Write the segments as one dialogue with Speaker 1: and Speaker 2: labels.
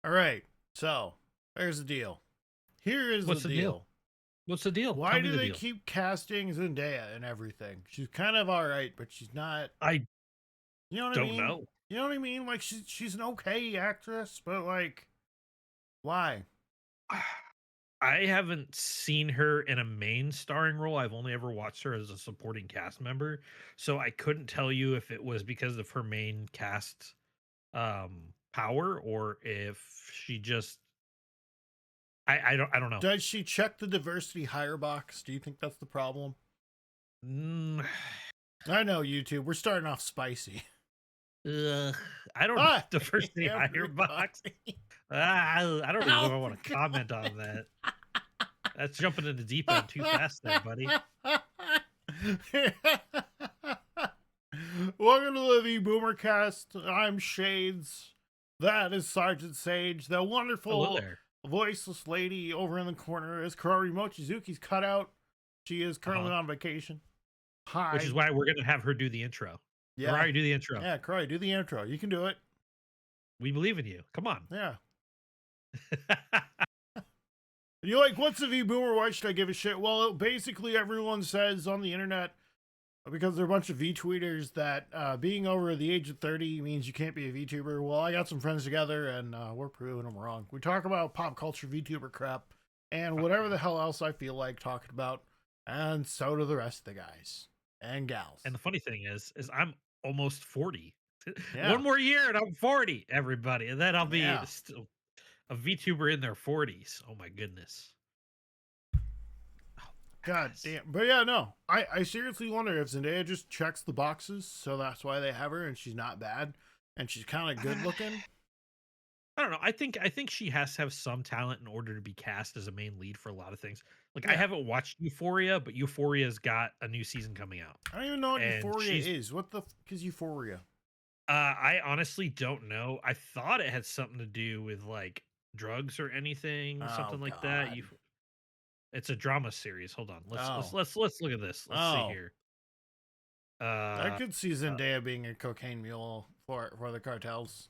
Speaker 1: All right. So here's the deal. Here is
Speaker 2: What's
Speaker 1: the
Speaker 2: the
Speaker 1: deal.
Speaker 2: deal? What's the deal?
Speaker 1: Why
Speaker 2: Tell me
Speaker 1: do
Speaker 2: the
Speaker 1: they
Speaker 2: deal.
Speaker 1: keep casting Zendaya and everything? She's kind of all right, but she's not.
Speaker 2: I
Speaker 1: You know what I
Speaker 2: don't
Speaker 1: mean?
Speaker 2: know.
Speaker 1: You know what I mean? Like she's an okay actress, but like, why?
Speaker 2: I haven't seen her in a main starring role. I've only ever watched her as a supporting cast member. So I couldn't tell you if it was because of her main cast power or if she just I don't know.
Speaker 1: Does she check the diversity hire box? Do you think that's the problem?
Speaker 2: Mm,
Speaker 1: I know YouTube. We're starting off spicy.
Speaker 2: I don't know.
Speaker 1: Hi,
Speaker 2: Diversity higher box.
Speaker 1: everybody.
Speaker 2: I don't even know if I
Speaker 1: Oh,
Speaker 2: want to comment on that. That's jumping in the deep end too fast there, buddy.
Speaker 1: Welcome to the VBoomerCast. I'm Shades. That is Sergeant Sage. The
Speaker 2: Hello
Speaker 1: wonderful
Speaker 2: there.
Speaker 1: voiceless lady over in the corner is Kirari Mochizuki's cutout. She is currently on vacation.
Speaker 2: Which is
Speaker 1: Hi.
Speaker 2: why we're gonna have her do the intro.
Speaker 1: Yeah.
Speaker 2: Ferrari, do the intro.
Speaker 1: Yeah, Kirari, do the intro. You can do it.
Speaker 2: We believe in you. Come on.
Speaker 1: Yeah. You're like, what's a VBoomer? Why should I give a shit? Well, basically everyone says on the internet, because they're a bunch of VTweeters, that being over the age of 30 means you can't be a VTuber. Well, I got some friends together, and we're proving them wrong. We talk about pop culture VTuber crap, and whatever the hell else I feel like talking about, and so do the rest of the guys and gals.
Speaker 2: And the funny thing is I'm almost 40.
Speaker 1: Yeah.
Speaker 2: One more year and I'm 40, everybody. And then I'll be
Speaker 1: Yeah.
Speaker 2: still a VTuber in their 40s. Oh my goodness.
Speaker 1: God
Speaker 2: Yes.
Speaker 1: damn. But yeah, no. I seriously wonder if Zendaya just checks the boxes, so that's why they have her, and she's not bad, and she's kind of good looking.
Speaker 2: I don't know. I think she has to have some talent in order to be cast as a main lead for a lot of things. Like I
Speaker 1: Yeah.
Speaker 2: haven't watched Euphoria, but Euphoria's got a new season coming out.
Speaker 1: I don't even know what
Speaker 2: And
Speaker 1: Euphoria
Speaker 2: she's
Speaker 1: is. What the fuck is Euphoria?
Speaker 2: I honestly don't know. I thought it had something to do with like drugs or anything,
Speaker 1: Oh,
Speaker 2: something like that.
Speaker 1: God.
Speaker 2: It's a drama series. Hold on.
Speaker 1: Oh.
Speaker 2: Let's look at this. Let's see
Speaker 1: Oh.
Speaker 2: here.
Speaker 1: I
Speaker 2: Uh,
Speaker 1: could see Zendaya being a cocaine mule for the cartels.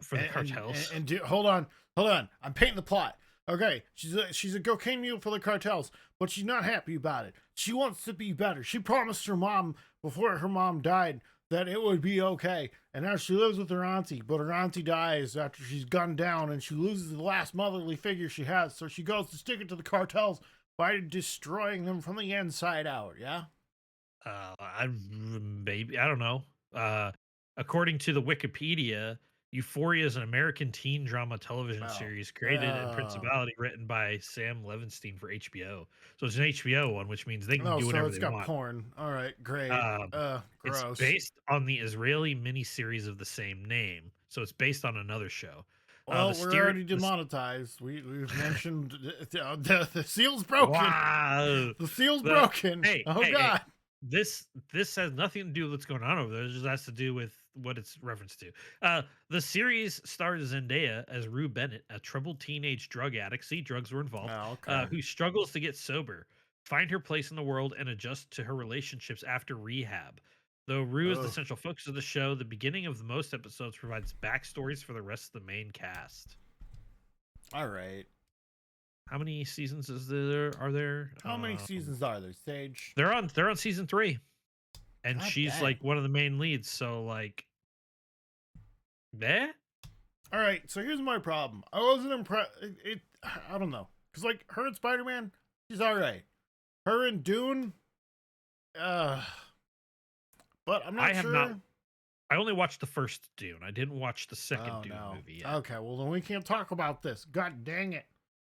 Speaker 2: for the cartels.
Speaker 1: Hold on. I'm painting the plot. Okay, she's a cocaine mule for the cartels, but she's not happy about it. She wants to be better. She promised her mom before her mom died that it would be okay. And now she lives with her auntie, but her auntie dies after she's gunned down, and she loses the last motherly figure she has. So she goes to stick it to the cartels by destroying them from the inside out. Yeah.
Speaker 2: I don't know. According to the Wikipedia, Euphoria is an American teen drama television
Speaker 1: Oh.
Speaker 2: series created in principality written by Sam Levinstein for HBO. So it's an HBO one, which means they can do
Speaker 1: So
Speaker 2: whatever
Speaker 1: it's
Speaker 2: they
Speaker 1: got
Speaker 2: want.
Speaker 1: porn. All right, great.
Speaker 2: It's
Speaker 1: Gross.
Speaker 2: based on the Israeli miniseries of the same name, so it's based on another show.
Speaker 1: Well, we're already demonetized. We've mentioned the seal's broken.
Speaker 2: Wow.
Speaker 1: The seal's broken.
Speaker 2: Hey,
Speaker 1: oh
Speaker 2: hey,
Speaker 1: God.
Speaker 2: This has nothing to do with what's going on over there. It just has to do with what it's referenced to. The series stars Zendaya as Rue Bennett, a troubled teenage drug addict. See, drugs were involved.
Speaker 1: Oh, okay.
Speaker 2: Who struggles to get sober, find her place in the world, and adjust to her relationships after rehab. Though Rue is the central focus of the show, the beginning of most episodes provides backstories for the rest of the main cast.
Speaker 1: All right.
Speaker 2: How many seasons are there?
Speaker 1: How many seasons are there, Sage?
Speaker 2: They're on season 3. And
Speaker 1: God
Speaker 2: she's
Speaker 1: dang.
Speaker 2: like one of the main leads, so like
Speaker 1: All right, so here's my problem. I wasn't impressed. I don't know. Because, like, her and Spider-Man, she's all right. Her and Dune, but I'm not sure.
Speaker 2: I only watched the first Dune. I didn't watch the second Dune movie yet.
Speaker 1: Okay, well, then we can't talk about this. God dang it.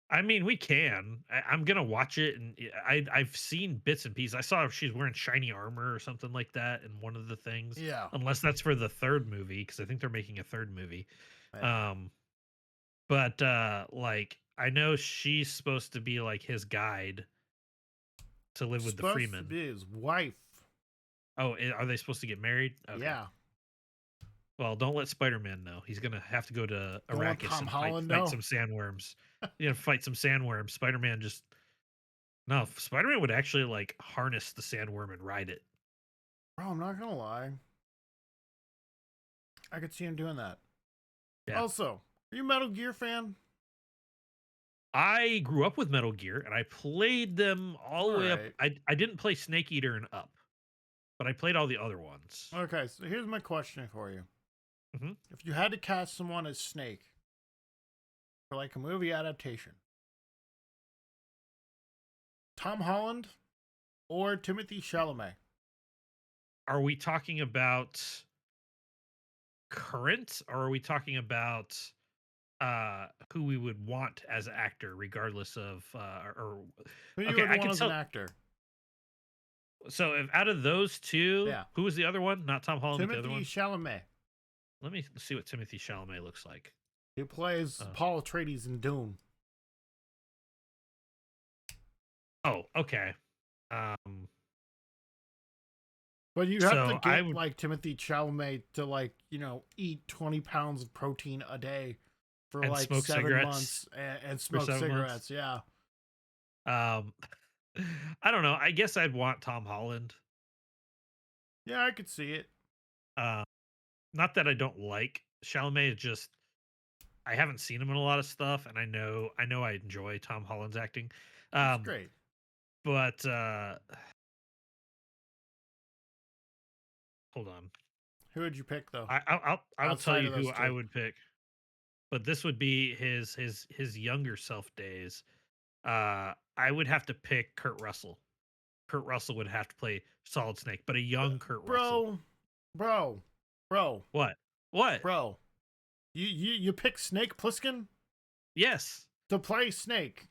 Speaker 2: I mean, we can. I'm gonna watch it, and I've seen bits and pieces. I saw she's wearing shiny armor or something like that in one of the things.
Speaker 1: Yeah.
Speaker 2: Unless that's for the third movie, because I think they're making a third movie.
Speaker 1: Yeah.
Speaker 2: But like I know she's supposed to be like his guide to live with the Freeman.
Speaker 1: To be his wife.
Speaker 2: Oh, are they supposed to get married? Okay.
Speaker 1: Yeah.
Speaker 2: Well, don't let Spider-Man know. He's gonna have to go to Arrakis and fight some sandworms. Fight some sandworms. Spider-Man Spider-Man would actually like harness the sandworm and ride it.
Speaker 1: Bro, I'm not gonna lie. I could see him doing that.
Speaker 2: Yeah.
Speaker 1: Also, Are you a Metal Gear fan?
Speaker 2: I grew up with Metal Gear and I played them all the
Speaker 1: All
Speaker 2: way up.
Speaker 1: right.
Speaker 2: I didn't play Snake Eater and up, but I played all the other ones.
Speaker 1: Okay, so here's my question for you.
Speaker 2: Hmm.
Speaker 1: If you had to cast someone as Snake for like a movie adaptation, Tom Holland or Timothy Chalamet?
Speaker 2: Are we talking about current or are we talking about who we would want as an actor regardless of or
Speaker 1: Who you
Speaker 2: okay,
Speaker 1: would
Speaker 2: I
Speaker 1: want
Speaker 2: can
Speaker 1: as an
Speaker 2: tell.
Speaker 1: actor?
Speaker 2: So if out of those two,
Speaker 1: Yeah.
Speaker 2: who was the other one? Not Tom Holland, but the other
Speaker 1: Timothy
Speaker 2: one.
Speaker 1: Chalamet.
Speaker 2: Let me see what Timothy Chalamet looks like.
Speaker 1: He plays
Speaker 2: uh,
Speaker 1: Paul Atreides in Dune.
Speaker 2: oh, okay. um
Speaker 1: But you have to
Speaker 2: so I
Speaker 1: get
Speaker 2: would
Speaker 1: like Timothy Chalamet to like, eat 20 pounds of protein a day for
Speaker 2: and
Speaker 1: like
Speaker 2: smoke
Speaker 1: 7 months
Speaker 2: cigarettes
Speaker 1: and
Speaker 2: for
Speaker 1: smoke
Speaker 2: 7 months.
Speaker 1: cigarettes. Yeah.
Speaker 2: um I don't know, I guess I'd want Tom Holland.
Speaker 1: Yeah, I could see it.
Speaker 2: um Not that I don't like Chalamet, it's just I haven't seen him in a lot of stuff, and I know I enjoy Tom Holland's acting.
Speaker 1: It's
Speaker 2: Um,
Speaker 1: great.
Speaker 2: but hold on,
Speaker 1: Who would you pick though?
Speaker 2: I will tell
Speaker 1: Outside
Speaker 2: you
Speaker 1: of
Speaker 2: who
Speaker 1: those
Speaker 2: I
Speaker 1: two.
Speaker 2: would pick. But this would be his younger self days. I would have to pick Kurt Russell. Kurt Russell would have to play Solid Snake, but a young Kurt Russell.
Speaker 1: Bro, bro, bro,
Speaker 2: What? What?
Speaker 1: bro. You pick Snake Plissken
Speaker 2: Yes.
Speaker 1: to play Snake.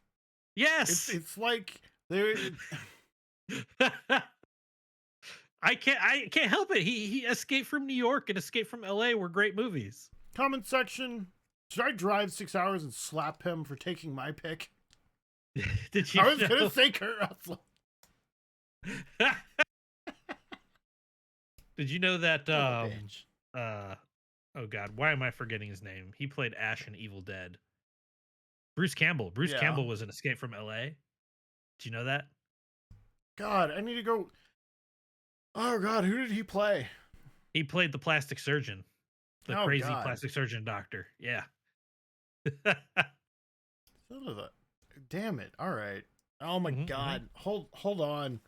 Speaker 1: It's
Speaker 2: Yes.
Speaker 1: it's like there.
Speaker 2: I can't help it. He Escape from New York and Escape from LA were great movies.
Speaker 1: Comment section. Should I drive 6 hours and slap him for taking my pick?
Speaker 2: Did you
Speaker 1: I was
Speaker 2: know?
Speaker 1: gonna say Kurt Russell.
Speaker 2: Did you know that
Speaker 1: What a bitch.
Speaker 2: oh god, why am I forgetting his name? He played Ash in Evil Dead. Bruce Campbell. Bruce
Speaker 1: Yeah.
Speaker 2: Campbell was in Escape from LA. Did you know that?
Speaker 1: God, I need to go. Oh God, who did he play?
Speaker 2: He played the plastic surgeon. The
Speaker 1: Oh
Speaker 2: crazy
Speaker 1: God.
Speaker 2: plastic surgeon doctor. Yeah.
Speaker 1: Son of a- Damn it. All right. Oh my
Speaker 2: Mhm,
Speaker 1: God. Hold on.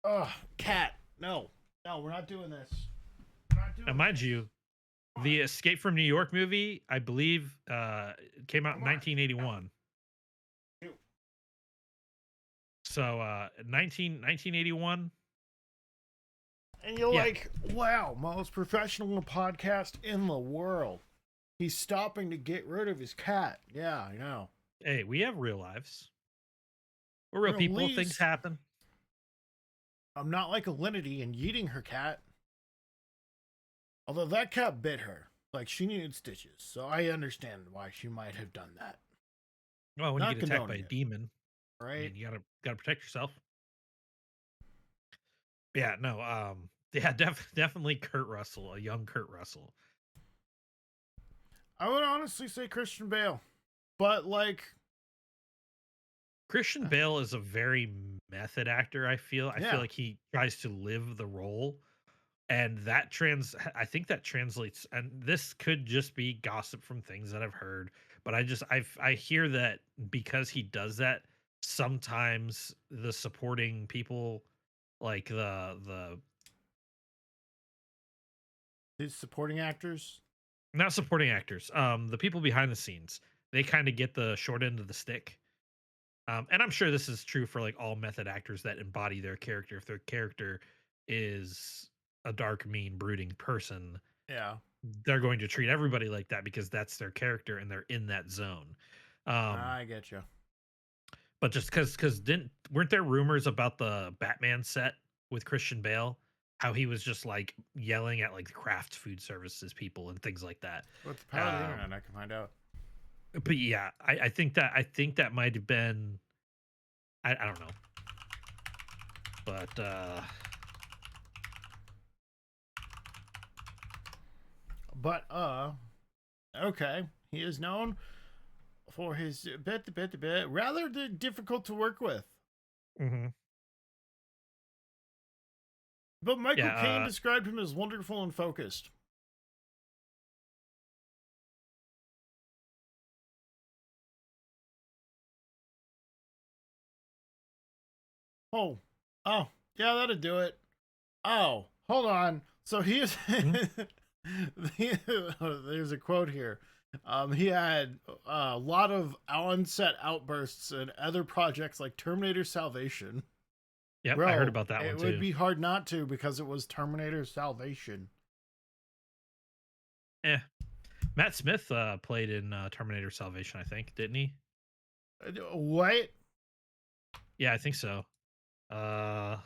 Speaker 1: Oh, cat. No. No, we're not doing this. We're not doing
Speaker 2: And mind
Speaker 1: this.
Speaker 2: you,
Speaker 1: Come
Speaker 2: the
Speaker 1: on.
Speaker 2: Escape from New York movie, I believe, came out in
Speaker 1: Come on.
Speaker 2: 1981.
Speaker 1: You.
Speaker 2: So 1981.
Speaker 1: And you're
Speaker 2: Yeah.
Speaker 1: like, wow, most professional podcast in the world. He's stopping to get rid of his cat. Yeah, I know.
Speaker 2: Hey, we have real lives. We're real
Speaker 1: At
Speaker 2: people. Things
Speaker 1: least
Speaker 2: happen.
Speaker 1: I'm not like Alinity and eating her cat. Although that cat bit her. Like she needed stitches. So I understand why she might have done that.
Speaker 2: Well, when
Speaker 1: Not
Speaker 2: you get attacked by a
Speaker 1: condoning it,
Speaker 2: demon, I
Speaker 1: right?
Speaker 2: mean, you gotta protect yourself. Yeah, no, yeah, definitely Kurt Russell, a young Kurt Russell.
Speaker 1: I would honestly say Christian Bale. But like
Speaker 2: Christian Bale is a very method actor. I feel
Speaker 1: yeah.
Speaker 2: like he tries to live the role, and I think that translates. And this could just be gossip from things that I've heard, but I hear that because he does that, sometimes the supporting people, like the
Speaker 1: His supporting actors.
Speaker 2: not supporting actors, the people behind the scenes, they kind of get the short end of the stick. And I'm sure this is true for like all method actors that embody their character. If their character is a dark, mean, brooding person,
Speaker 1: Yeah.
Speaker 2: they're going to treat everybody like that because that's their character and they're in that zone.
Speaker 1: I get you.
Speaker 2: But just because didn't weren't there rumors about the Batman set with Christian Bale, how he was just like yelling at like craft food services people and things like that.
Speaker 1: With the power of the internet, I can find out.
Speaker 2: But yeah, I think that might have been, I don't know. But
Speaker 1: But okay. He is known for his rather difficult to work with.
Speaker 2: mhm.
Speaker 1: But Michael
Speaker 2: Yeah,
Speaker 1: Caine described him as wonderful and focused. Oh, oh, yeah, that'll do it. Oh, hold on. So he's
Speaker 2: Hmm?
Speaker 1: there's a quote here. He had a lot of onset outbursts and other projects like Terminator Salvation.
Speaker 2: Yep, I heard
Speaker 1: Bro,
Speaker 2: about that one
Speaker 1: it would
Speaker 2: too.
Speaker 1: be hard not to because it was Terminator Salvation.
Speaker 2: Eh. Matt Smith played in Terminator Salvation, I think, didn't he?
Speaker 1: What?
Speaker 2: Yeah, I think so. Uh,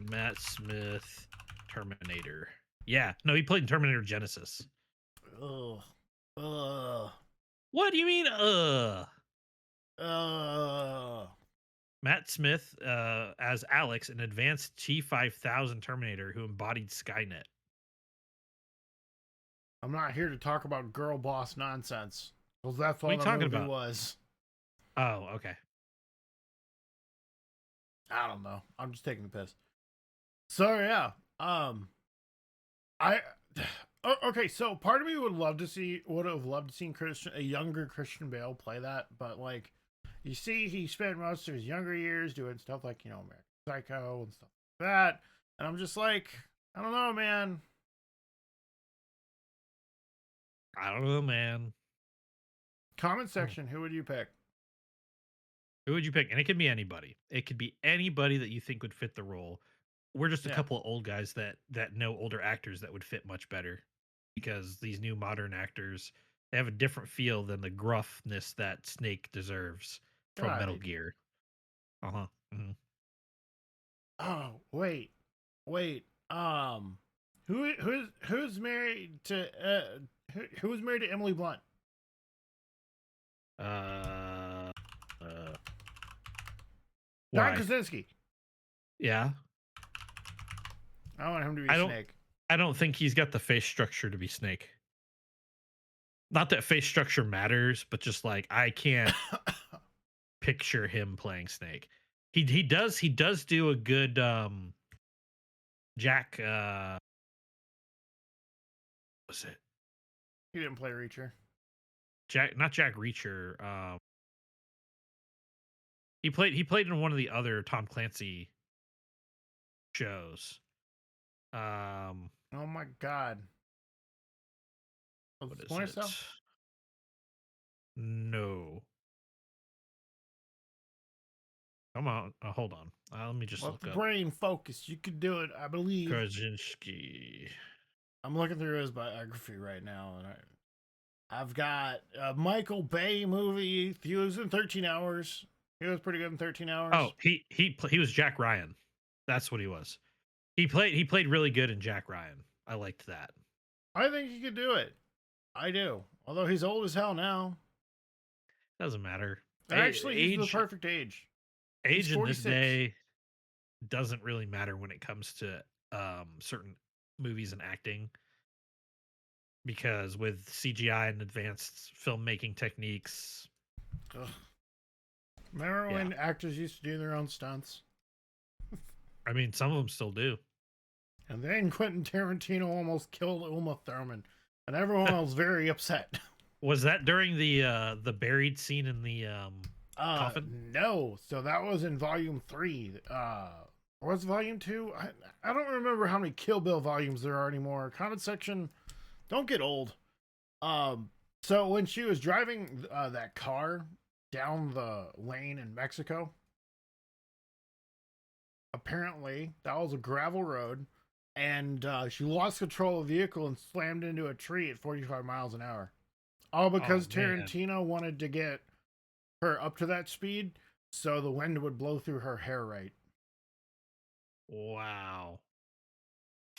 Speaker 2: Matt Smith, Terminator. Yeah, no, he played in Terminator Genesis.
Speaker 1: Ugh. Ugh.
Speaker 2: What do you mean?
Speaker 1: Ugh.
Speaker 2: Matt Smith as Alex, an advanced T-5000 Terminator who embodied Skynet.
Speaker 1: I'm not here to talk about girl boss nonsense. Because that's
Speaker 2: What are
Speaker 1: all
Speaker 2: you
Speaker 1: the
Speaker 2: talking
Speaker 1: movie
Speaker 2: about?
Speaker 1: was.
Speaker 2: Oh, okay.
Speaker 1: I don't know. I'm just taking the piss. So yeah. I okay, so part of me would have loved to see a younger Christian Bale play that, but like you see he spent most of his younger years doing stuff like, American Psycho and stuff like that. And I'm just like, I don't know, man.
Speaker 2: I don't know, man.
Speaker 1: Comment section, who would you pick?
Speaker 2: Who would you pick? And it could be anybody. It could be anybody that you think would fit the role. We're just a
Speaker 1: Yeah.
Speaker 2: couple of old guys that know older actors that would fit much better because these new modern actors, they have a different feel than the gruffness that Snake deserves from Metal
Speaker 1: God.
Speaker 2: Gear. Uh-huh. Mhm.
Speaker 1: Oh, wait. Who's married to who's married to Emily Blunt?
Speaker 2: Uh, uh
Speaker 1: Don
Speaker 2: why?
Speaker 1: Krasinski.
Speaker 2: Yeah.
Speaker 1: I want him to be
Speaker 2: I don't
Speaker 1: Snake.
Speaker 2: I don't think he's got the face structure to be Snake. Not that face structure matters, but just like I can't picture him playing Snake. He does do a good Jack was it?
Speaker 1: He didn't play Reacher.
Speaker 2: Jack not Jack Reacher. He played in one of the other Tom Clancy shows.
Speaker 1: Oh my God. Was
Speaker 2: What
Speaker 1: it
Speaker 2: is
Speaker 1: Splinter
Speaker 2: it?
Speaker 1: Cell?
Speaker 2: No. Come on. Hold on. Let me just
Speaker 1: Let
Speaker 2: look
Speaker 1: the
Speaker 2: up
Speaker 1: brain focus. You could do it. I believe.
Speaker 2: Krasinski.
Speaker 1: I'm looking through his biography right now, and I've got a Michael Bay movie. He was in 13 Hours. He was pretty good in 13
Speaker 2: Oh,
Speaker 1: Hours.
Speaker 2: he was Jack Ryan. That's what he was. He played really good in Jack Ryan. I liked that.
Speaker 1: I think he could do it. I do. Although he's old as hell now.
Speaker 2: Doesn't matter.
Speaker 1: Actually, he's the
Speaker 2: Age
Speaker 1: perfect age. He's
Speaker 2: age in this
Speaker 1: 46.
Speaker 2: day doesn't really matter when it comes to certain movies and acting because with CGI and advanced filmmaking techniques,
Speaker 1: Ugh. Remember
Speaker 2: yeah.
Speaker 1: when actors used to do their own stunts?
Speaker 2: I mean, some of them still do.
Speaker 1: And then Quentin Tarantino almost killed Uma Thurman. And everyone was very upset.
Speaker 2: Was that during the buried scene in the coffin?
Speaker 1: No. So that was in volume 3. Was volume 2? I don't remember how many Kill Bill volumes there are anymore. Comment section, don't get old. So when she was driving that car down the lane in Mexico, apparently that was a gravel road, and she lost control of the vehicle and slammed into a tree at 45 miles an hour. All because
Speaker 2: Oh man.
Speaker 1: Tarantino wanted to get her up to that speed so the wind would blow through her hair right.
Speaker 2: Wow.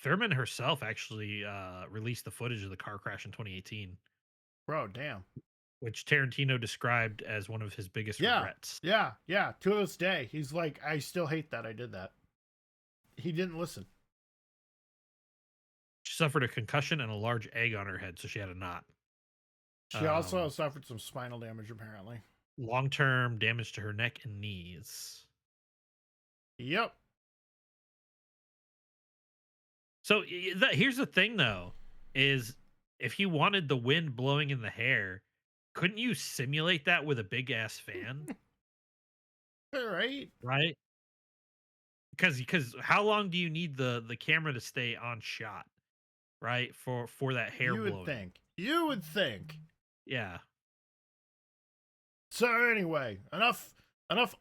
Speaker 2: Thurman herself actually released the footage of the car crash in 2018,
Speaker 1: Bro, damn.
Speaker 2: which Tarantino described as one of his biggest
Speaker 1: Yeah,
Speaker 2: regrets.
Speaker 1: yeah. To this day, he's like, I still hate that I did that. He didn't listen.
Speaker 2: She suffered a concussion and a large egg on her head, so she had a knot.
Speaker 1: She also suffered some spinal damage, apparently.
Speaker 2: Long-term damage to her neck and knees.
Speaker 1: Yep.
Speaker 2: So here's the thing, though, is if you wanted the wind blowing in the hair, couldn't you simulate that with a big ass fan?
Speaker 1: All right.
Speaker 2: Right? because how long do you need the camera to stay on shot, right? For that hair
Speaker 1: You would
Speaker 2: blowing.
Speaker 1: think. You would think.
Speaker 2: Yeah.
Speaker 1: So anyway, enough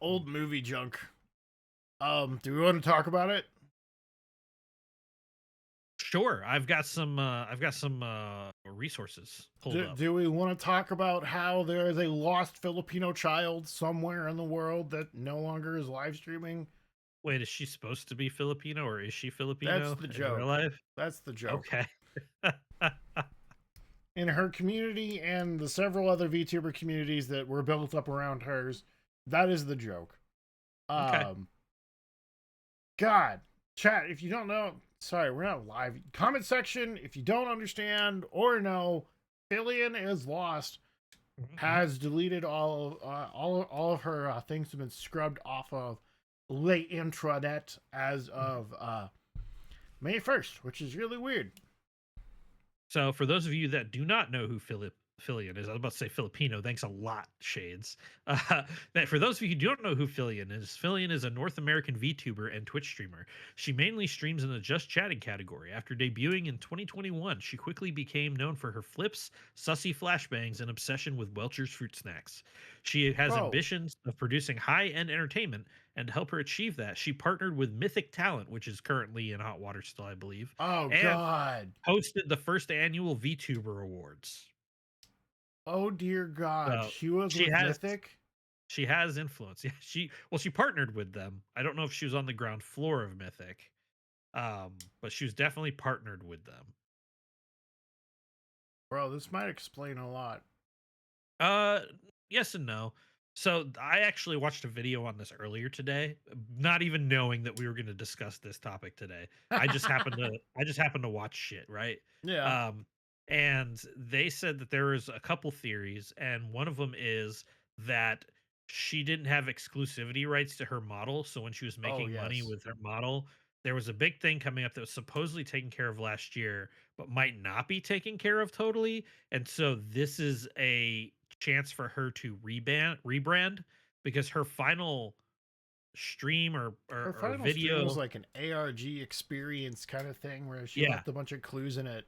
Speaker 1: old movie junk. Do we want to talk about it?
Speaker 2: Sure. I've got some resources pulled up.
Speaker 1: Do we want to talk about how there is a lost Filipino child somewhere in the world that no longer is live streaming?
Speaker 2: Wait, is she supposed to be Filipino or is she
Speaker 1: That's
Speaker 2: Filipino
Speaker 1: the
Speaker 2: in real
Speaker 1: joke.
Speaker 2: life?
Speaker 1: That's the joke.
Speaker 2: Okay.
Speaker 1: In her community and the several other VTuber communities that were built up around hers, that is the joke.
Speaker 2: Okay.
Speaker 1: God, chat, if you don't know, sorry, we're not live. Comment section, if you don't understand or know, Fillian is lost, has deleted all of her things have been scrubbed off of late intranet as of May 1st, which is really weird.
Speaker 2: So, for those of you that do not know who Fillian is, I was about to say Filipino. Thanks a lot, Shades. That for those of you who don't know who Fillian is a North American VTuber and Twitch streamer. She mainly streams in the just chatting category. After debuting in 2021, she quickly became known for her flips, sussy flashbangs, and obsession with Welcher's fruit snacks. She has
Speaker 1: Bro,
Speaker 2: ambitions of producing high-end entertainment, and to help her achieve that, she partnered with Mythic Talent, which is currently in hot water still, I believe,
Speaker 1: oh
Speaker 2: and
Speaker 1: God.
Speaker 2: hosted the first annual VTuber Awards.
Speaker 1: Oh dear God.
Speaker 2: So
Speaker 1: She was
Speaker 2: she
Speaker 1: with
Speaker 2: has
Speaker 1: Mythic?
Speaker 2: she has influence. Yeah, she partnered with them. I don't know if she was on the ground floor of Mythic, but she was definitely partnered with them.
Speaker 1: Bro, this might explain a lot.
Speaker 2: Uh, yes and no. So I actually watched a video on this earlier today, not even knowing that we were going to discuss this topic today. I just happened to watch shit, right?
Speaker 1: Yeah.
Speaker 2: Um, and they said that there was a couple theories, and one of them is that she didn't have exclusivity rights to her model. So when she was
Speaker 1: Oh,
Speaker 2: making money
Speaker 1: yes.
Speaker 2: with her model, there was a big thing coming up that was supposedly taken care of last year, but might not be taken care of totally. And so this is a chance for her to rebrand because her final stream
Speaker 1: Her
Speaker 2: or
Speaker 1: final stream was
Speaker 2: video.
Speaker 1: like an ARG experience kind of thing where she
Speaker 2: Yeah.
Speaker 1: left a bunch of clues in it.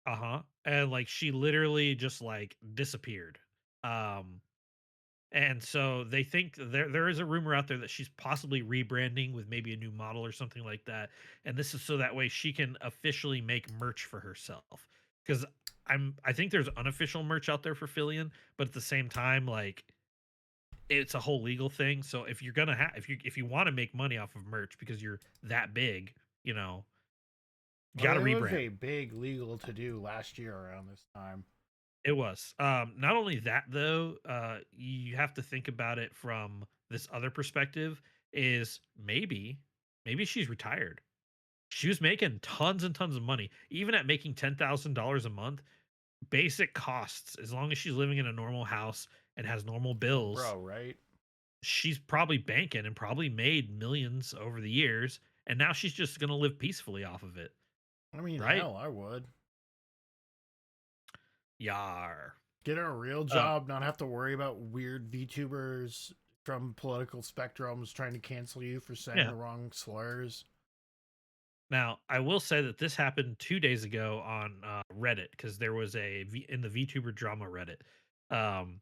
Speaker 2: Uh-huh. And like she literally just like disappeared. Um and so they think there is a rumor out there that she's possibly rebranding with maybe a new model or something like that. And this is so that way she can officially make merch for herself. Because I think there's unofficial merch out there for Fillion, but at the same time, like it's a whole legal thing. So if you're gonna have if you want to make money off of merch because you're that big, you
Speaker 1: Well,
Speaker 2: got to
Speaker 1: it was
Speaker 2: rebrand.
Speaker 1: a big legal to do last year around this time.
Speaker 2: It was. Not only that though, you have to think about it from this other perspective is maybe she's retired. She was making tons and tons of money. Even at making $10,000 a month, basic costs, as long as she's living in a normal house and has normal bills,
Speaker 1: Bro, right?
Speaker 2: she's probably banking and probably made millions over the years. And now she's just going to live peacefully off of it.
Speaker 1: I mean,
Speaker 2: Right?
Speaker 1: hell, I would.
Speaker 2: Yar.
Speaker 1: Get a real
Speaker 2: Uh,
Speaker 1: job, not have to worry about weird VTubers from political spectrums trying to cancel you for saying
Speaker 2: yeah.
Speaker 1: the wrong slurs.
Speaker 2: Now, I will say that this happened 2 days ago on Reddit because there was in the VTuber drama Reddit. Um,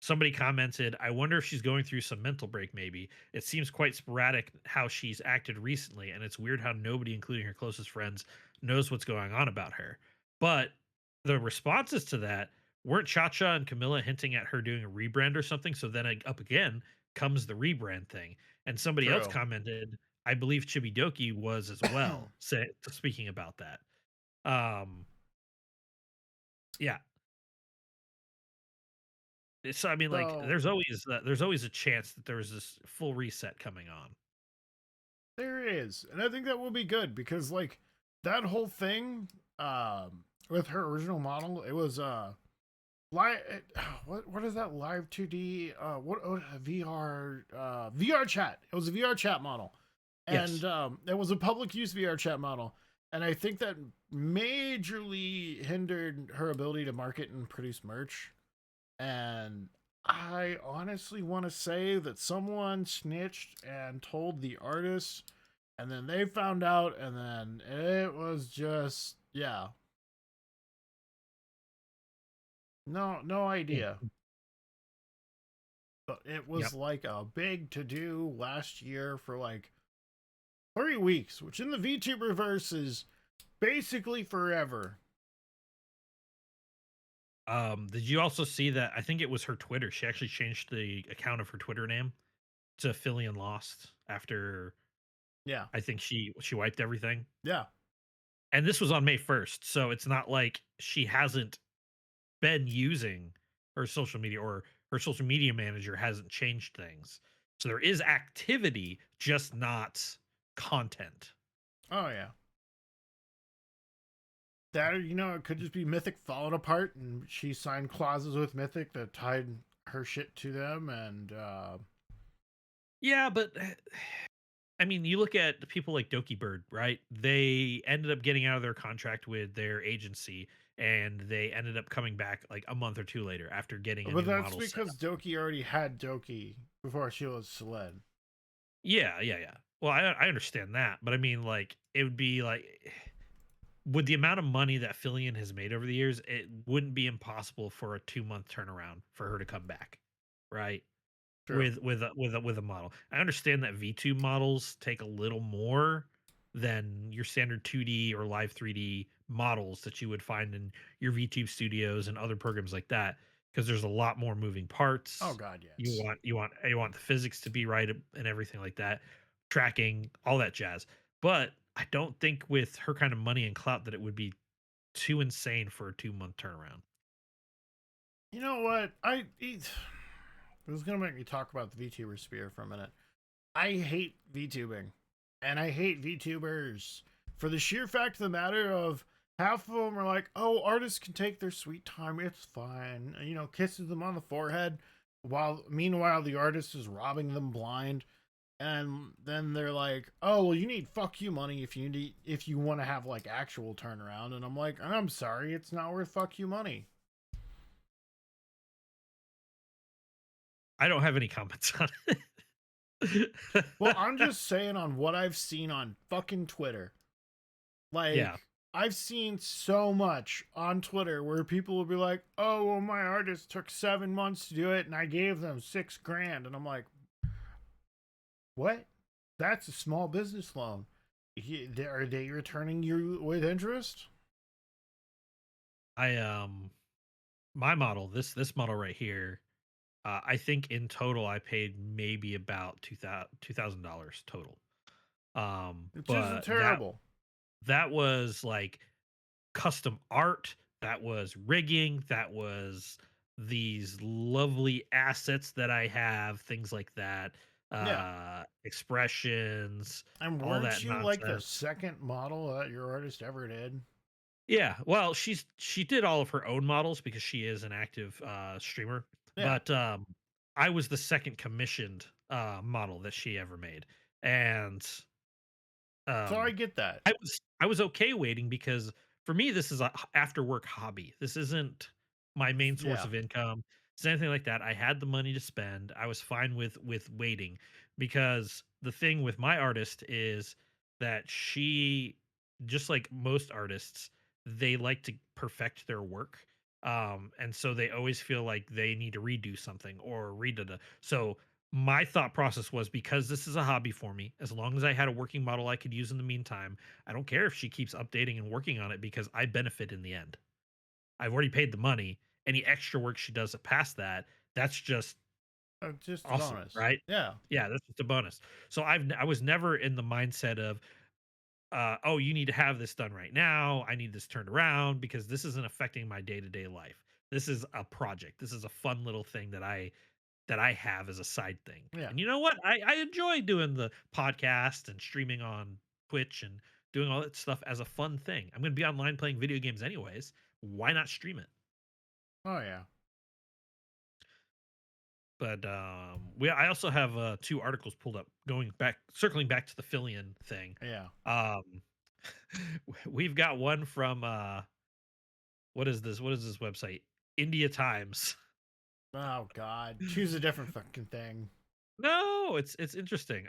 Speaker 2: Somebody commented, I wonder if she's going through some mental break, maybe. It seems quite sporadic how she's acted recently, and it's weird how nobody, including her closest friends, knows what's going on about her. But the responses to that weren't Cha Cha and Camilla hinting at her doing a rebrand or something. So then up again comes the rebrand thing. And somebody else
Speaker 1: True.
Speaker 2: commented, I believe Chibidoki was as well, speaking about that. Um, yeah, so I mean, like,
Speaker 1: So
Speaker 2: there's always a chance that there's this full reset coming on.
Speaker 1: there is. And I think that will be good because like that whole thing with her original model, it was live what is that live 2D VR VR chat. It was a VR chat model. And
Speaker 2: Yes.
Speaker 1: it was a public use VR chat model. And I think that majorly hindered her ability to market and produce merch. And I honestly want to say that someone snitched and told the artist and then they found out, and then it was just, yeah, no idea.
Speaker 2: Mm.
Speaker 1: But it was
Speaker 2: Yep.
Speaker 1: like a big to do last year for like 3 weeks, which in the VTuber verse is basically forever.
Speaker 2: Did you also see that? I think it was her Twitter. She actually changed the account of her Twitter name to Fillian Lost after
Speaker 1: Yeah,
Speaker 2: I think she wiped everything.
Speaker 1: yeah.
Speaker 2: And this was on May 1st, so it's not like she hasn't been using her social media, or her social media manager hasn't changed things. So there is activity, just not content.
Speaker 1: Oh yeah. That, or it could just be Mythic falling apart, and she signed clauses with Mythic that tied her shit to them, and
Speaker 2: Yeah, but I mean, you look at the people like Doki Bird, right? They ended up getting out of their contract with their agency, and they ended up coming back like a month or two later after getting a
Speaker 1: but
Speaker 2: new
Speaker 1: that's
Speaker 2: model set
Speaker 1: because
Speaker 2: up.
Speaker 1: Doki already had Doki before she was Sled.
Speaker 2: Yeah, yeah, yeah. Well, I understand that, but I mean, like, it would be like with the amount of money that Fillion has made over the years, it wouldn't be impossible for a 2 month turnaround for her to come back, right?
Speaker 1: True.
Speaker 2: With a model. I understand that V2 models take a little more than your standard 2D or live 3D models that you would find in your VTube studios and other programs like that, because there's a lot more moving
Speaker 1: Oh
Speaker 2: parts.
Speaker 1: God,
Speaker 2: You
Speaker 1: yes.
Speaker 2: want the physics to be right and everything like that, tracking, all that jazz. But I don't think with her kind of money and clout that it would be too insane for a 2 month turnaround.
Speaker 1: You know what? It was gonna make me talk about the VTuber sphere for a minute. I hate VTubing, and I hate VTubers for the sheer fact of the matter of half of them are like, "Oh, artists can take their sweet time; it's fine." Kisses them on the forehead, while meanwhile the artist is robbing them blind. And then they're like, "Oh, well, you need fuck you money if you want to have like actual turnaround." And I'm like, "I'm sorry, it's not worth fuck you money."
Speaker 2: I don't have any comments on it.
Speaker 1: Well, I'm just saying on what I've seen on fucking Twitter.
Speaker 2: Yeah.
Speaker 1: Like, I've seen so much on Twitter where people will be like, "Oh, well, my artist took 7 months to do it, and I gave them 6 grand," and I'm like, "What? That's a small business loan. Are they returning you with interest?"
Speaker 2: I my model, this model right here, I think in total I paid maybe about $2,000 total.
Speaker 1: Which isn't
Speaker 2: But
Speaker 1: terrible.
Speaker 2: that was like custom art, that was rigging, that was these lovely assets that I have, things like that,
Speaker 1: Yeah.
Speaker 2: expressions,
Speaker 1: And
Speaker 2: all
Speaker 1: weren't
Speaker 2: that
Speaker 1: you like the
Speaker 2: nonsense.
Speaker 1: second model that your artist ever did?
Speaker 2: Yeah, well, she did all of her own models because she is an active streamer,
Speaker 1: Yeah.
Speaker 2: but I was the second commissioned model that she ever made. And
Speaker 1: So I
Speaker 2: um
Speaker 1: get that.
Speaker 2: I was okay waiting because for me this is a after work hobby. This isn't my main source
Speaker 1: Yeah.
Speaker 2: of income. It's anything like that. I had the money to spend. I was fine with waiting, because the thing with my artist is that she, just like most artists, they like to perfect their work. And so they always feel like they need to redo something or redo the. So my thought process was, because this is a hobby for me, as long as I had a working model I could use in the meantime, I don't care if she keeps updating and working on it, because I benefit in the end. I've already paid the money. Any extra work she does past that, that's just
Speaker 1: Just a
Speaker 2: awesome,
Speaker 1: bonus.
Speaker 2: right?
Speaker 1: Yeah.
Speaker 2: Yeah, that's just a bonus. So I was never in the mindset of oh, you need to have this done right now. I need this turned around, because this isn't affecting my day-to-day life. This is a project. This is a fun little thing that I have as a side thing.
Speaker 1: Yeah.
Speaker 2: And you know what? I enjoy doing the podcast and streaming on Twitch and doing all that stuff as a fun thing. I'm going to be online playing video games anyways. Why not stream it?
Speaker 1: Oh yeah.
Speaker 2: But I also have two articles pulled up, circling back to the Fillion thing.
Speaker 1: Yeah.
Speaker 2: Um, we've got one from what is this? What is this website? India Times.
Speaker 1: Oh God. Choose a different fucking thing.
Speaker 2: No, it's interesting.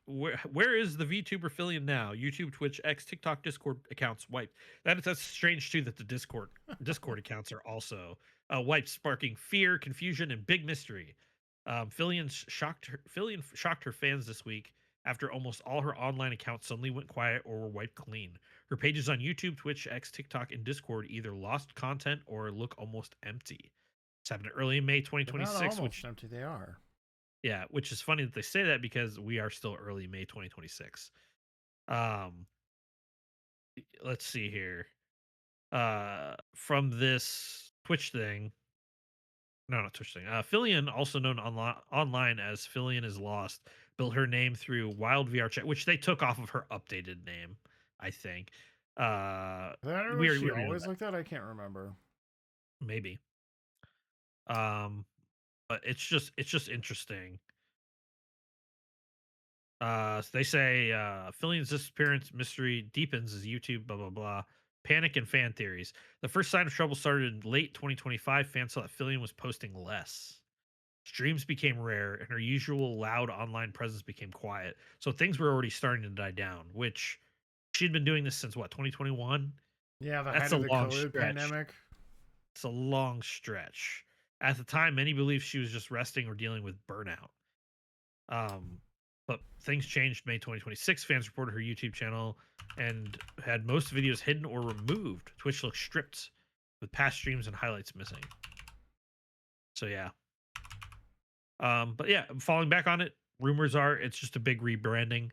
Speaker 2: where is the VTuber Fillian now? YouTube, Twitch, X, TikTok, Discord accounts wiped. That's strange too that the Discord accounts are also wiped, sparking fear, confusion, and big mystery. Fillian shocked her fans this week after almost all her online accounts suddenly went quiet or were wiped clean. Her pages on YouTube, Twitch, X, TikTok, and Discord either lost content or look almost empty. This happened early in May
Speaker 1: They're not
Speaker 2: 2026,
Speaker 1: almost
Speaker 2: which
Speaker 1: empty. They are.
Speaker 2: yeah, which is funny that they say that because we are still early May 2026. Um, let's see here. From this Twitch thing, no, not Twitch thing. Fillian, also known online as Fillian is Lost, built her name through Wild VR Chat, which they took off of her updated name, I think.
Speaker 1: Was she always like that? I can't remember.
Speaker 2: Maybe. But it's just interesting. They say Fillian's disappearance mystery deepens as YouTube, blah, blah, blah. Panic and fan theories. The first sign of trouble started in late 2025. Fans saw that Fillian was posting less. Streams became rare, and her usual loud online presence became quiet. So things were already starting to die down, which she'd been doing this since what, 2021?
Speaker 1: Yeah,
Speaker 2: That's
Speaker 1: height
Speaker 2: a
Speaker 1: of the
Speaker 2: long
Speaker 1: COVID
Speaker 2: stretch.
Speaker 1: pandemic.
Speaker 2: It's a long stretch. At the time, many believed she was just resting or dealing with burnout. But things changed May 2026. Fans reported her YouTube channel and had most videos hidden or removed. Twitch looked stripped with past streams and highlights missing. So yeah. But yeah, falling back on it, rumors are it's just a big rebranding.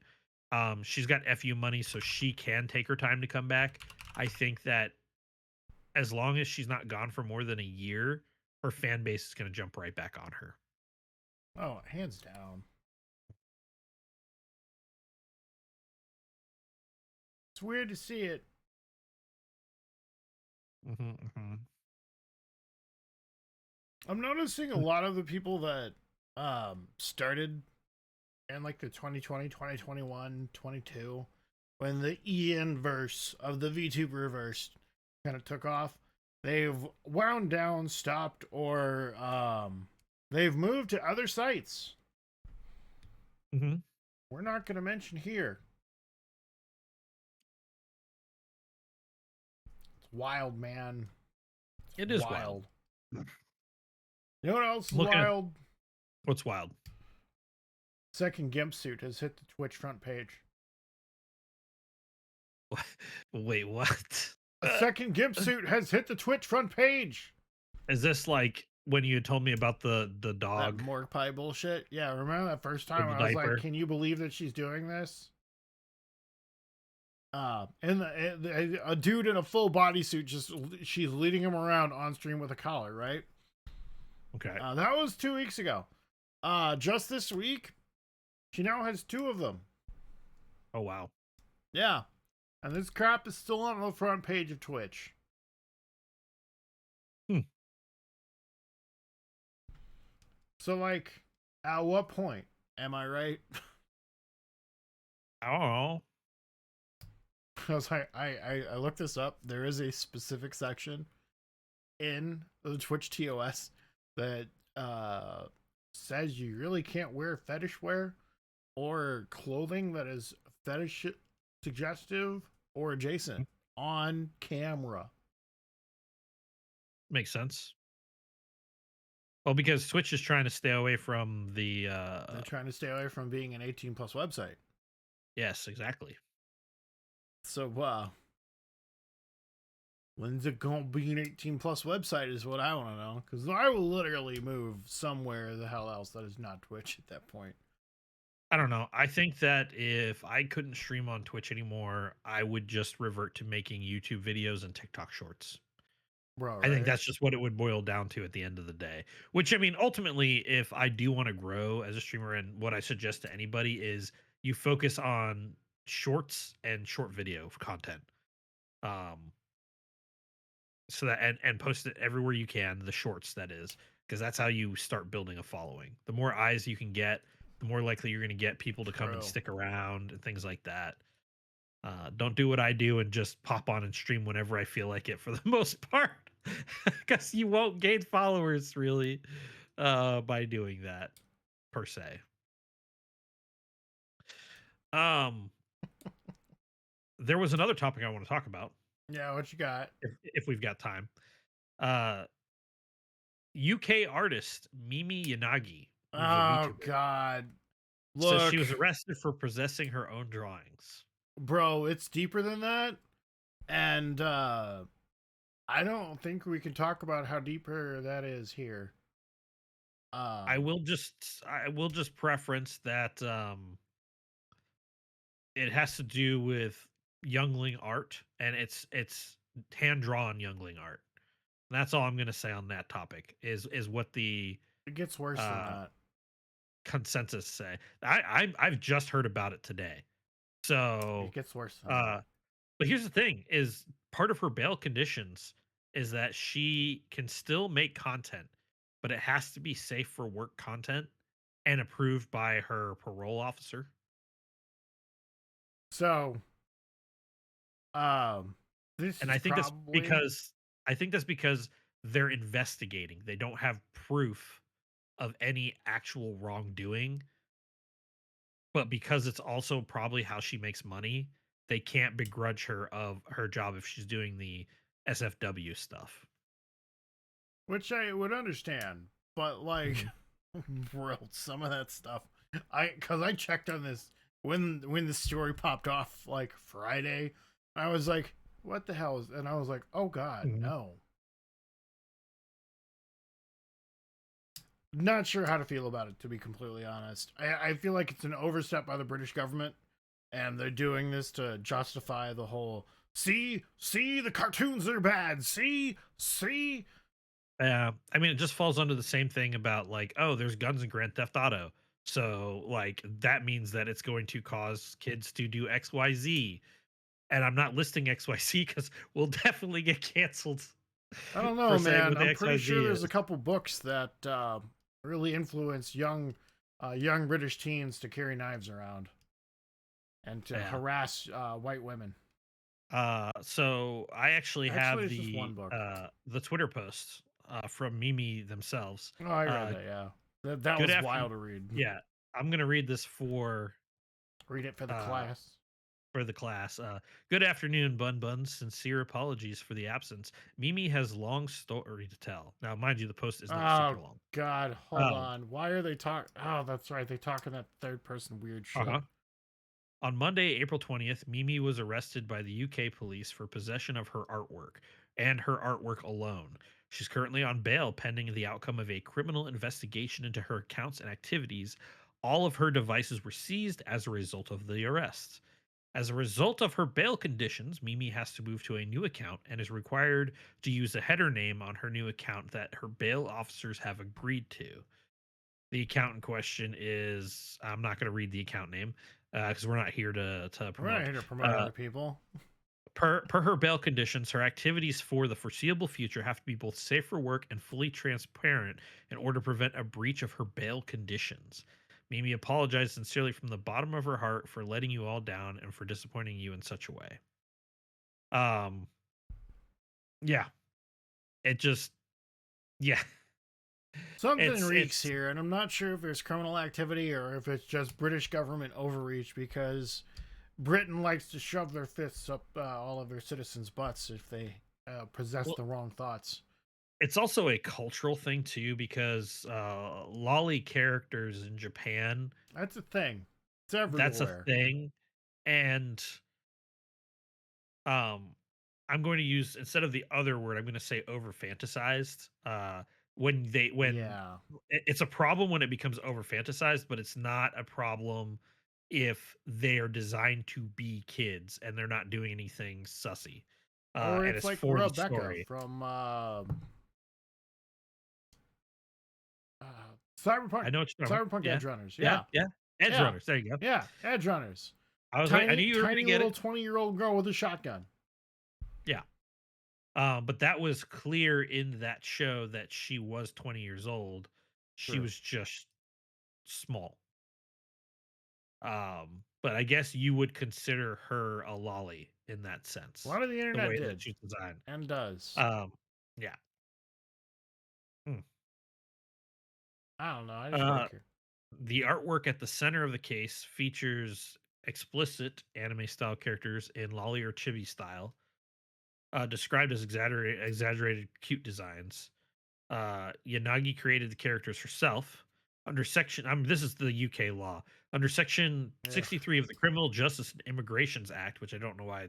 Speaker 2: She's got FU money, so she can take her time to come back. I think that as long as she's not gone for more than a year, her fan base is going to jump right back on her.
Speaker 1: Oh, hands down. It's weird to see it. I'm noticing a lot of the people that started in like the 2020, 2021, 22, when the Ian verse of the VTuber verse kind of took off, they've wound down, stopped, or they've moved to other sites. We're not going to mention here. It's wild, man.
Speaker 2: It is wild.
Speaker 1: You know what else is wild?
Speaker 2: What's wild?
Speaker 1: Second Gimp suit has hit the Twitch front page.
Speaker 2: Wait, what?
Speaker 1: A second Gimp suit has hit the Twitch front page.
Speaker 2: Is this like when you told me about the dog?
Speaker 1: That morgue pie bullshit? Yeah, remember that first time I was like, can you believe that she's doing this? And a dude in a full bodysuit, she's leading him around on stream with a collar, right?
Speaker 2: Okay.
Speaker 1: That was 2 weeks ago. Just this week, she now has 2 of them.
Speaker 2: Oh, wow.
Speaker 1: Yeah. And this crap is still on the front page of Twitch. So, like, at what point? Am I right?
Speaker 2: I don't know.
Speaker 1: I was like, I looked this up. There is a specific section in the Twitch TOS that says you really can't wear fetish wear or clothing that is fetish suggestive or adjacent on camera.
Speaker 2: Makes sense. Well, because Twitch is trying to stay away from the
Speaker 1: they're trying to stay away from being an 18+ website.
Speaker 2: Yes, exactly.
Speaker 1: So when's it gonna be an 18+ website is what I want to know, because I will literally move somewhere the hell else that is not Twitch at that point.
Speaker 2: I don't know. I think that if I couldn't stream on Twitch anymore, I would just revert to making YouTube videos and TikTok shorts.
Speaker 1: Bro,
Speaker 2: I think that's just what it would boil down to at the end of the day. Which, I mean, ultimately, if I do want to grow as a streamer, and what I suggest to anybody is you focus on shorts and short video content. So that and post it everywhere you can, the shorts, that is, because that's how you start building a following. The more eyes you can get, the more likely you're going to get people to come and stick around and things like that. Don't do what I do and just pop on and stream whenever I feel like it, for the most part, because you won't gain followers really by doing that, per se. Um, there was another topic I want to talk about
Speaker 1: Yeah, what you got?
Speaker 2: if we've got time. Uh, UK artist Mimi Yanagi, who's a
Speaker 1: Oh
Speaker 2: VTuber,
Speaker 1: God.
Speaker 2: says she
Speaker 1: Look,
Speaker 2: was arrested for possessing her own drawings.
Speaker 1: bro, it's deeper than that. And I don't think we can talk about how deeper that is here. Um
Speaker 2: I will just preference that it has to do with youngling art, and it's hand drawn youngling art. That's all I'm going to say on that topic is what the
Speaker 1: it gets worse than
Speaker 2: uh
Speaker 1: that.
Speaker 2: consensus say. I've just heard about it today.
Speaker 1: It
Speaker 2: So
Speaker 1: gets worse than that.
Speaker 2: uh but here's the thing is part of her bail conditions is that she can still make content, but it has to be safe for work content and approved by her parole officer.
Speaker 1: So, um this
Speaker 2: And
Speaker 1: is probably
Speaker 2: I think that's because they're investigating. They don't have proof of any actual wrongdoing, but because it's also probably how she makes money, they can't begrudge her of her job if she's doing the SFW stuff.
Speaker 1: which I would understand, but like
Speaker 2: Mhm.
Speaker 1: bro, some of that stuff cuz I checked on this when the story popped off like Friday. I was like, what the hell is, and I was like, oh God,
Speaker 2: Mhm.
Speaker 1: no. Not sure how to feel about it, to be completely honest. I feel like it's an overstep by the British government, and they're doing this to justify the whole see the cartoons are bad. See.
Speaker 2: I mean, it just falls under the same thing about like, oh, there's guns in Grand Theft Auto. So, like, that means that it's going to cause kids to do XYZ. And I'm not listing XYZ because we'll definitely get canceled
Speaker 1: I don't
Speaker 2: for
Speaker 1: know,
Speaker 2: saying
Speaker 1: man.
Speaker 2: what the
Speaker 1: I'm pretty sure
Speaker 2: XYZ
Speaker 1: there's a
Speaker 2: is.
Speaker 1: couple books that really influence young British teens to carry knives around and to
Speaker 2: Yeah.
Speaker 1: harass white women.
Speaker 2: So I actually
Speaker 1: Actually,
Speaker 2: have
Speaker 1: it's just one book.
Speaker 2: the Twitter post from Mimi themselves.
Speaker 1: Oh, I read
Speaker 2: Uh,
Speaker 1: that. Yeah, that
Speaker 2: good
Speaker 1: was
Speaker 2: afternoon.
Speaker 1: wild to read.
Speaker 2: Yeah, I'm gonna read this
Speaker 1: Read it for the
Speaker 2: uh
Speaker 1: class.
Speaker 2: for the class. Good afternoon, Bun Buns. Sincere apologies for the absence. Mimi has long story to tell. Now, mind you, the post is not super
Speaker 1: Oh
Speaker 2: long.
Speaker 1: God, hold
Speaker 2: Um,
Speaker 1: on. Why are they talk? Oh, that's right. They talk in that third person weird shit.
Speaker 2: uh-huh. On Monday, April 20th, Mimi was arrested by the UK police for possession of her artwork and her artwork alone. She's currently on bail pending the outcome of a criminal investigation into her accounts and activities. All of her devices were seized as a result of the arrest. As a result of her bail conditions, Mimi has to move to a new account and is required to use a header name on her new account that her bail officers have agreed to. The account in question is I'm not going to read the account name because we're not here to
Speaker 1: We're not
Speaker 2: promote.
Speaker 1: here to promote
Speaker 2: Uh,
Speaker 1: other people.
Speaker 2: per her bail conditions, her activities for the foreseeable future have to be both safe for work and fully transparent in order to prevent a breach of her bail conditions. Mimi apologized sincerely from the bottom of her heart for letting you all down and for disappointing you in such a way. Um, yeah, it just, yeah,
Speaker 1: Something reeks
Speaker 2: it's
Speaker 1: here, and I'm not sure if there's criminal activity or if it's just British government overreach because Britain likes to shove their fists up all of their citizens' butts if they possess
Speaker 2: well,
Speaker 1: the wrong thoughts.
Speaker 2: it's also a cultural thing too because lolly characters in Japan,
Speaker 1: That's a thing. It's
Speaker 2: that's a
Speaker 1: everywhere.
Speaker 2: thing, and um I'm going to use instead of the other word, I'm going to say over fantasized. When
Speaker 1: Yeah.
Speaker 2: it's a problem when it becomes over fantasized, but it's not a problem if they are designed to be kids and they're not doing anything sussy.
Speaker 1: Or
Speaker 2: And
Speaker 1: it's
Speaker 2: it's
Speaker 1: like
Speaker 2: for the
Speaker 1: Rebecca
Speaker 2: story.
Speaker 1: from uh,
Speaker 2: I
Speaker 1: Cyberpunk.
Speaker 2: know what you're talking about.
Speaker 1: Cyberpunk
Speaker 2: Yeah.
Speaker 1: Edge Runners.
Speaker 2: Yeah.
Speaker 1: Yeah.
Speaker 2: Yeah. Edge
Speaker 1: Yeah.
Speaker 2: runners. There you go.
Speaker 1: Yeah. Edge Runners.
Speaker 2: I knew you were gonna
Speaker 1: Tiny
Speaker 2: get
Speaker 1: little
Speaker 2: it.
Speaker 1: 20-year-old girl with a shotgun.
Speaker 2: Yeah. But that was clear in that show that she was 20 years old. She
Speaker 1: True.
Speaker 2: was just small. But I guess you would consider her a lolly in that
Speaker 1: A
Speaker 2: sense,
Speaker 1: lot of the
Speaker 2: the
Speaker 1: internet
Speaker 2: way that
Speaker 1: did
Speaker 2: she's designed.
Speaker 1: and does.
Speaker 2: Um, yeah. Hmm.
Speaker 1: I don't know. I just
Speaker 2: Uh,
Speaker 1: like her.
Speaker 2: the artwork at the center of the case features explicit anime style characters in lolly or chibi style, described as exaggerated cute designs. Yanagi created the characters herself under section. This is the UK law under section
Speaker 1: Yeah.
Speaker 2: 63 of the Criminal Justice and Immigrations Act, which I don't know why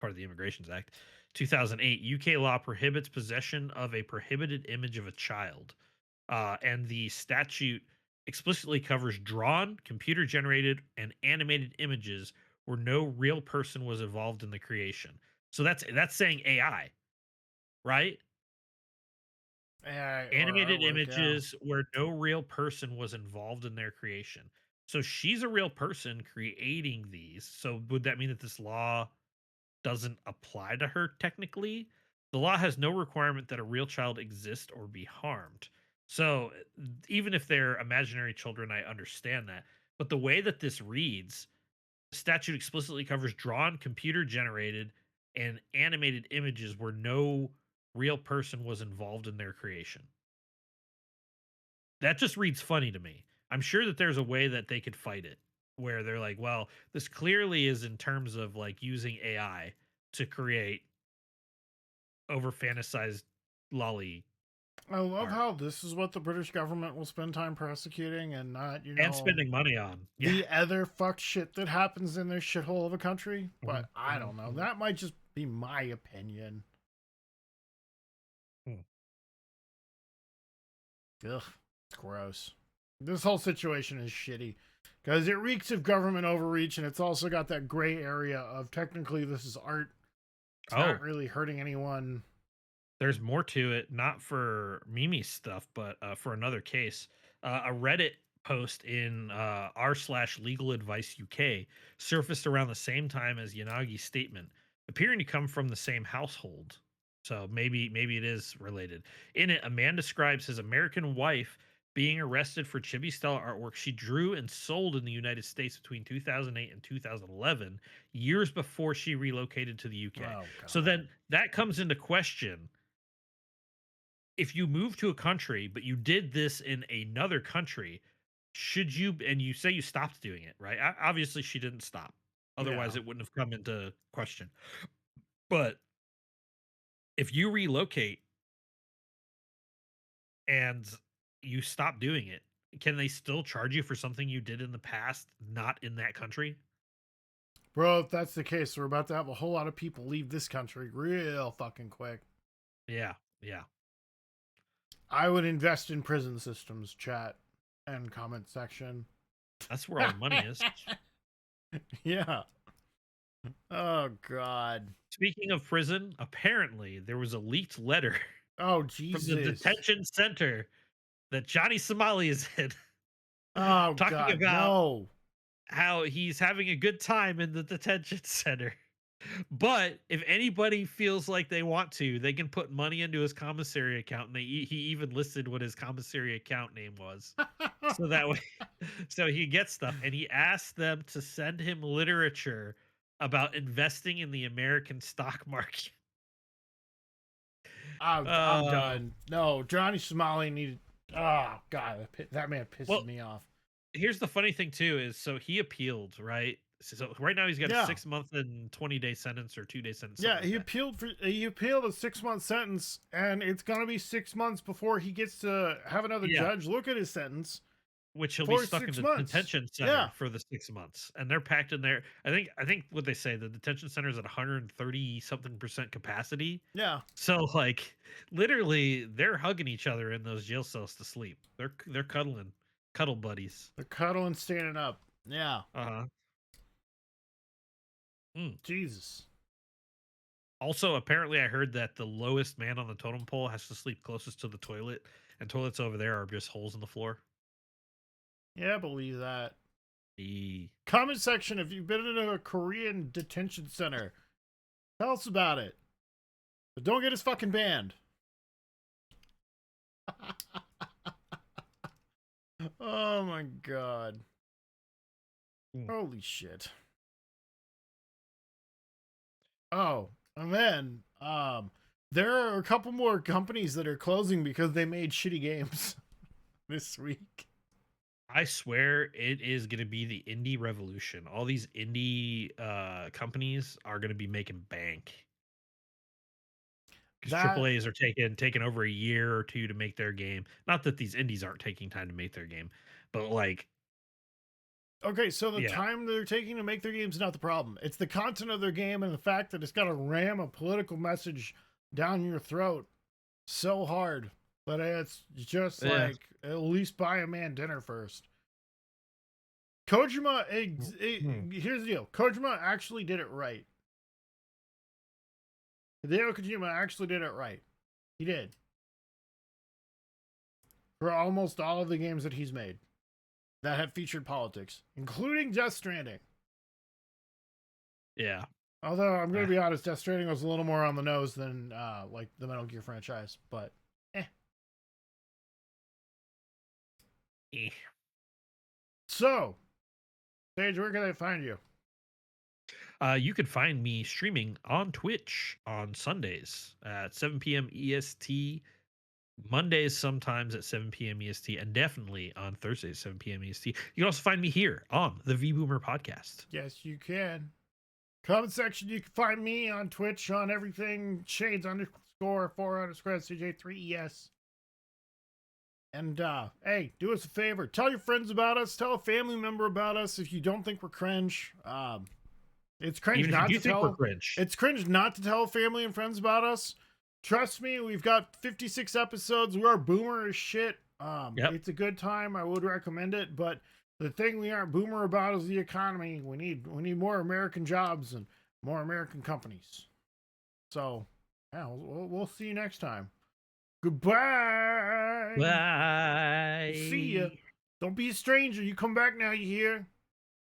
Speaker 2: part of the Immigrations Act, 2008. UK law prohibits possession of a prohibited image of a child, and the statute explicitly covers drawn, computer generated, and animated images where no real person was involved in the creation. So that's saying AI, right?
Speaker 1: AI or
Speaker 2: Animated
Speaker 1: artwork, yeah.
Speaker 2: images where no real person was involved in their creation. So she's a real person creating these. So would that mean that this law doesn't apply to her technically? The law has no requirement that a real child exist or be harmed. So even if they're imaginary children, I understand that. But the way that this reads, the statute explicitly covers drawn, computer generated, and animated images where no real person was involved in their creation. That just reads funny to me. I'm sure that there's a way that they could fight it where they're like, well, this clearly is in terms of like using AI to create over fantasized lolly
Speaker 1: I love
Speaker 2: art
Speaker 1: how this is what the British government will spend time prosecuting and not,
Speaker 2: and spending money on. Yeah.
Speaker 1: the other fuck shit that happens in their shithole of a country.
Speaker 2: Mhm,
Speaker 1: But I
Speaker 2: mhm,
Speaker 1: don't know.
Speaker 2: mhm.
Speaker 1: That might just be my opinion.
Speaker 2: Hmm.
Speaker 1: Ugh, it's gross. This whole situation is shitty because it reeks of government overreach, and it's also got that gray area of technically this is art. It's not
Speaker 2: Oh,
Speaker 1: really hurting anyone.
Speaker 2: there's more to it, not for Mimi's stuff, but for another case. A Reddit post in r/legal advice UK surfaced around the same time as Yanagi's statement, appearing to come from the same household. So maybe it is related. In it, a man describes his American wife being arrested for chibi style artwork she drew and sold in the United States between 2008 and 2011, years before she relocated to the UK.
Speaker 1: Oh
Speaker 2: So
Speaker 1: god.
Speaker 2: then that comes into question. If you move to a country, but you did this in another country, should you, and you say you stopped doing it, right? Obviously, she didn't stop. Otherwise,
Speaker 1: Yeah.
Speaker 2: it wouldn't have come into question. But if you relocate and you stop doing it, can they still charge you for something you did in the past, not in that country?
Speaker 1: Bro, if that's the case, we're about to have a whole lot of people leave this country real fucking quick.
Speaker 2: Yeah, yeah.
Speaker 1: I would invest in prison systems, chat and comment section.
Speaker 2: That's where all the money is.
Speaker 1: Yeah. Oh god.
Speaker 2: Speaking of prison, apparently there was a leaked letter
Speaker 1: Oh
Speaker 2: from the
Speaker 1: Jesus.
Speaker 2: detention center that Johnny Somali is in,
Speaker 1: Oh
Speaker 2: talking
Speaker 1: god,
Speaker 2: about
Speaker 1: no.
Speaker 2: how he's having a good time in the detention center. But if anybody feels like they want to, they can put money into his commissary account, and he even listed what his commissary account name was, so that way, so he gets stuff. And he asked them to send him literature about investing in the American stock market.
Speaker 1: I'm
Speaker 2: Uh,
Speaker 1: done. No, Johnny Somali needed. Oh god, that man pisses
Speaker 2: well,
Speaker 1: me off.
Speaker 2: here's the funny thing too is so he appealed, right? So right now he's got a
Speaker 1: Yeah,
Speaker 2: 6 month and 20-day sentence or 2-day sentence, something
Speaker 1: yeah.
Speaker 2: like that,
Speaker 1: He appealed a 6 month sentence, and it's gonna be 6 months before he gets to have another
Speaker 2: yeah,
Speaker 1: judge look at his sentence
Speaker 2: which he'll be
Speaker 1: for
Speaker 2: stuck in
Speaker 1: 6
Speaker 2: the
Speaker 1: months.
Speaker 2: detention center
Speaker 1: Yeah,
Speaker 2: for the 6 months, and they're packed in there. I think what they say, the detention center is at 130 something percent capacity.
Speaker 1: yeah.
Speaker 2: So like literally they're hugging each other in those jail cells to sleep. They're cuddle buddies.
Speaker 1: They're cuddling, standing up. Yeah,
Speaker 2: Uh-huh. Mm.
Speaker 1: Jesus.
Speaker 2: Also, apparently I heard that the lowest man on the totem pole has to sleep closest to the toilet, and toilets over there are just holes in the floor.
Speaker 1: Yeah, I believe that.
Speaker 2: E
Speaker 1: Comment section if you've been in a Korean detention center. Tell us about it. But don't get us fucking banned. Oh my god.
Speaker 2: Mm.
Speaker 1: Holy shit. Oh, and then there are a couple more companies that are closing because they made shitty games this week.
Speaker 2: I swear it is going to be the indie revolution. All these indie companies are going to be making bank because
Speaker 1: That
Speaker 2: AAAs are taking over a year or two to make their game. Not that these indies aren't taking time to make their game, but like,
Speaker 1: Okay, so the
Speaker 2: yeah,
Speaker 1: time they're taking to make their game's not the problem. It's the content of their game and the fact that it's got to ram a political message down your throat so hard. But it's just
Speaker 2: yeah,
Speaker 1: like, at least buy a man dinner first. Kojima,
Speaker 2: hmm,
Speaker 1: here's the deal. Kojima actually did it right. Hideo Kojima actually did it right. He did. For almost all of the games that he's made that have featured politics, including Death Stranding.
Speaker 2: yeah.
Speaker 1: Although I'm going
Speaker 2: Uh,
Speaker 1: to be honest, Death Stranding was a little more on the nose than like the Metal Gear franchise, but eh.
Speaker 2: eh.
Speaker 1: So, Sage, where can I find you?
Speaker 2: You can find me streaming on Twitch on Sundays at 7 p.m. EST, Mondays sometimes at 7 p.m. EST, and definitely on Thursdays 7 p.m. EST. You can also find me here on the VBoomer podcast.
Speaker 1: Yes, you can. Comment section, you can find me on Twitch on everything shades underscore 4 underscore CJ3ES. And hey, do us a favor. Tell your friends about us. Tell a family member about us if you don't think we're cringe. It's cringe
Speaker 2: Even if you
Speaker 1: not
Speaker 2: do
Speaker 1: to
Speaker 2: think we're
Speaker 1: tell.
Speaker 2: cringe,
Speaker 1: It's cringe not to tell family and friends about us. Trust me, we've got 56 episodes. We are boomer as shit.
Speaker 2: yep.
Speaker 1: It's a good time. I would recommend it, but the thing we aren't boomer about is the economy. We need more American jobs and more American companies. So, yeah, we'll see you next time. Goodbye. See ya.
Speaker 2: Bye.
Speaker 1: Don't be a stranger. You come back now, you hear?